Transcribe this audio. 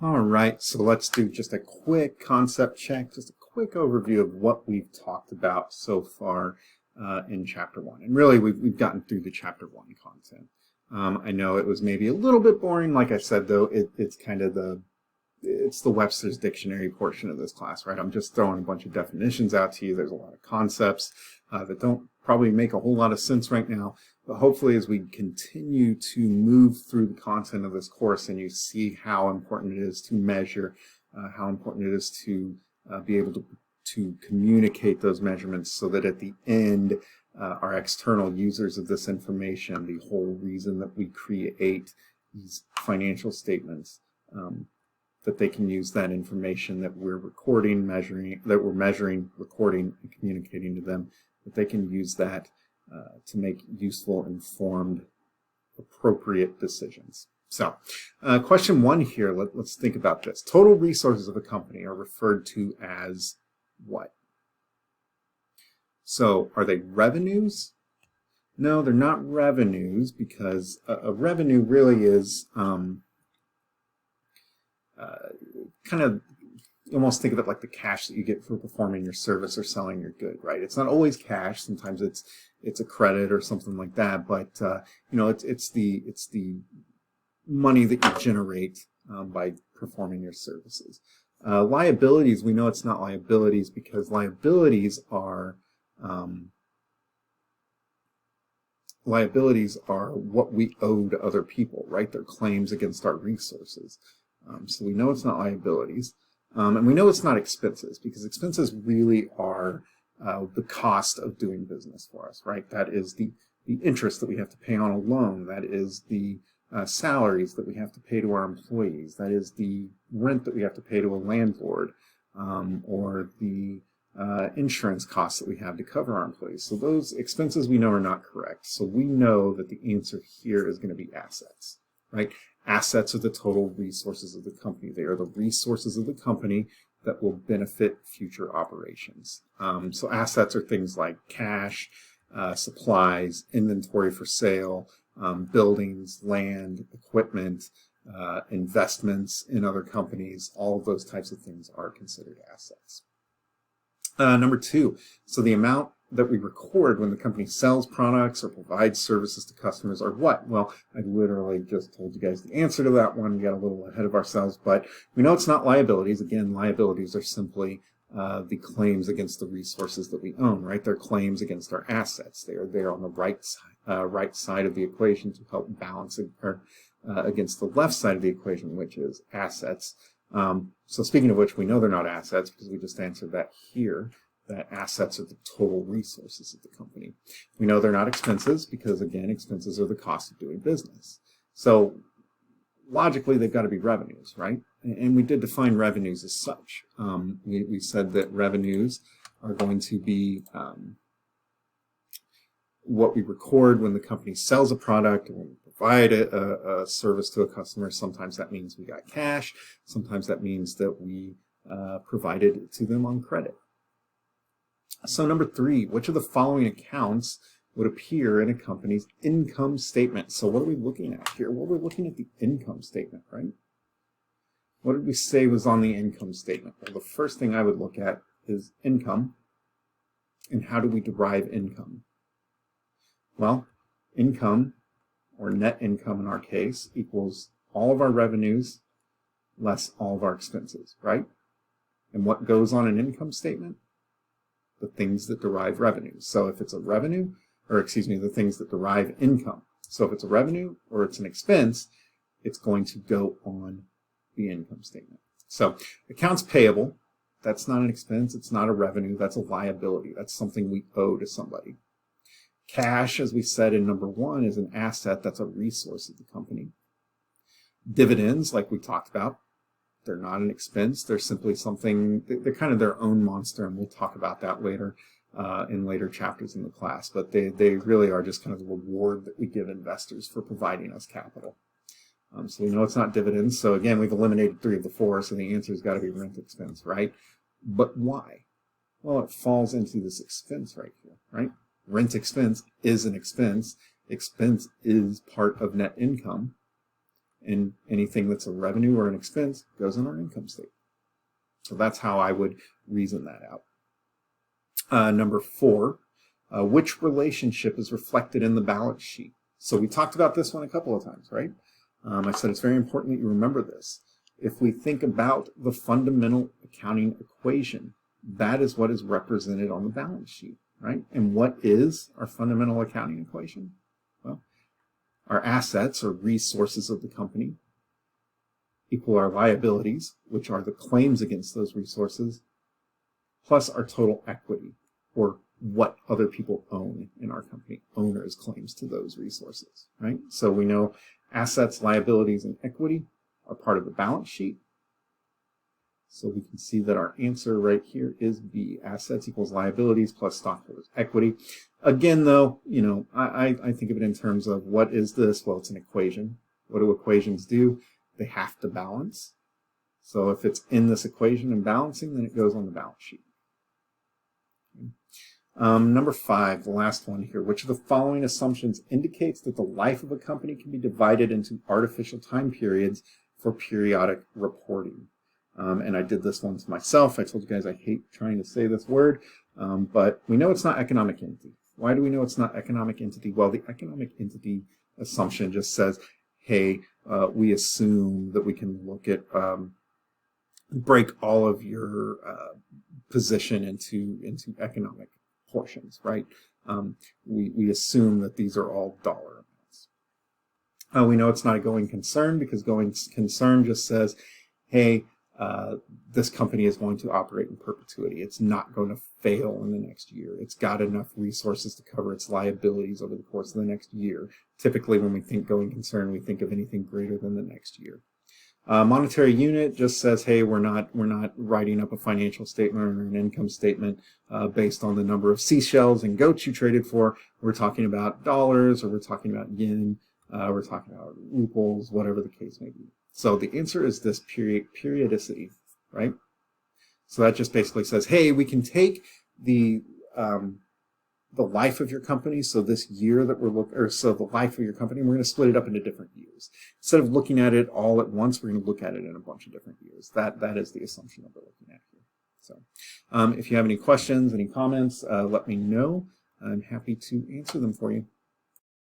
All right, so let's do just a quick concept check, just a quick overview of what we've talked about so far in Chapter 1. And really, we've gotten through the Chapter 1 content. I know it was maybe a little bit boring. Like I said, though, it's kind of it's the Webster's Dictionary portion of this class, right? I'm just throwing a bunch of definitions out to you. There's a lot of concepts that don't probably make a whole lot of sense right now. But hopefully as we continue to move through the content of this course and you see how important it is to measure, how important it is to be able to communicate those measurements so that at the end, our external users of this information, the whole reason that we create these financial statements, that they can use that information that we're recording, measuring, recording, and communicating to them, that they can use that to make useful, informed, appropriate decisions. So, question 1 here, let's think about this. Total resources of a company are referred to as what? So, are they revenues? No, they're not revenues, because a revenue really is kind of, you almost think of it like the cash that you get for performing your service or selling your good, right? It's not always cash. Sometimes it's a credit or something like that, but it's the money that you generate by performing your services. Liabilities, we know it's not liabilities because liabilities are what we owe to other people, right? They're claims against our resources. So we know it's not liabilities. And we know it's not expenses, because expenses really are the cost of doing business for us, right? That is the interest that we have to pay on a loan. That is the salaries that we have to pay to our employees. That is the rent that we have to pay to a landlord, or the insurance costs that we have to cover our employees. So those expenses we know are not correct. So we know that the answer here is going to be assets, right? Assets are the total resources of the company. They are the resources of the company that will benefit future operations. So assets are things like cash, supplies, inventory for sale, buildings, land, equipment, investments in other companies. All of those types of things are considered assets. Number 2, so the amount that we record when the company sells products or provides services to customers are what? Well, I literally just told you guys the answer to that one. We got a little ahead of ourselves, but we know it's not liabilities. Again, liabilities are simply the claims against the resources that we own, right? They're claims against our assets. They are there on the right side of the equation to help balance it, or against the left side of the equation, which is assets. So speaking of which, we know they're not assets because we just answered that here, that assets are the total resources of the company. We know they're not expenses because, again, expenses are the cost of doing business. So logically, they've got to be revenues, right? And we did define revenues as such. We said that revenues are going to be what we record when the company sells a product or when we provide a service to a customer. Sometimes that means we got cash. Sometimes that means that we provided it to them on credit. So number 3, which of the following accounts would appear in a company's income statement? So what are we looking at here? Well, we're looking at the income statement, right? What did we say was on the income statement? Well, the first thing I would look at is income. And how do we derive income? Well, income, or net income in our case, equals all of our revenues less all of our expenses, right? And what goes on an income statement? The things that derive revenue. So if it's a revenue, the things that derive income. So if it's a revenue or it's an expense, it's going to go on the income statement. So accounts payable, that's not an expense, it's not a revenue, that's a liability. That's something we owe to somebody. Cash, as we said in number 1, is an asset, that's a resource of the company. Dividends, like we talked about, they're not an expense. They're simply something, they're kind of their own monster, and we'll talk about that later in later chapters in the class. But they really are just kind of the reward that we give investors for providing us capital. So we know it's not dividends. So again, we've eliminated 3 of the 4, so the answer has got to be rent expense, right? But why? Well, it falls into this expense right here, right? Rent expense is an expense. Expense is part of net income. and anything that's a revenue or an expense goes in our income statement. So that's how I would reason that out. Number 4, which relationship is reflected in the balance sheet? So we talked about this one a couple of times, right? I said it's very important that you remember this. If we think about the fundamental accounting equation, that is what is represented on the balance sheet, right? And what is our fundamental accounting equation? Well, our assets or resources of the company equal our liabilities, which are the claims against those resources, plus our total equity, or what other people own in our company. Owners' claims to those resources, right? So we know assets, liabilities, and equity are part of the balance sheet. So we can see that our answer right here is B. Assets equals liabilities plus stockholders' equity. Again, though, I think of it in terms of what is this? Well, it's an equation. What do equations do? They have to balance. So if it's in this equation and balancing, then it goes on the balance sheet. Number 5, the last one here. Which of the following assumptions indicates that the life of a company can be divided into artificial time periods for periodic reporting? And I did this one to myself. I told you guys I hate trying to say this word, but we know it's not economic entity. Why do we know it's not economic entity? Well, the economic entity assumption just says, hey, we assume that we can look at, break all of your position into economic portions, right? We assume that these are all dollar amounts. We know it's not a going concern because going concern just says, hey, this company is going to operate in perpetuity. It's not going to fail in the next year. It's got enough resources to cover its liabilities over the course of the next year. Typically, when we think going concern, we think of anything greater than the next year. Monetary unit just says, hey, we're not writing up a financial statement or an income statement based on the number of seashells and goats you traded for. We're talking about dollars, or we're talking about yen, we're talking about rubles, whatever the case may be. So the answer is this periodicity, right? So that just basically says, hey, we can take the life of your company, so this year that we're looking, or so the life of your company, we're going to split it up into different years. Instead of looking at it all at once, we're going to look at it in a bunch of different years. That is the assumption that we're looking at here. So if you have any questions, any comments, let me know. I'm happy to answer them for you.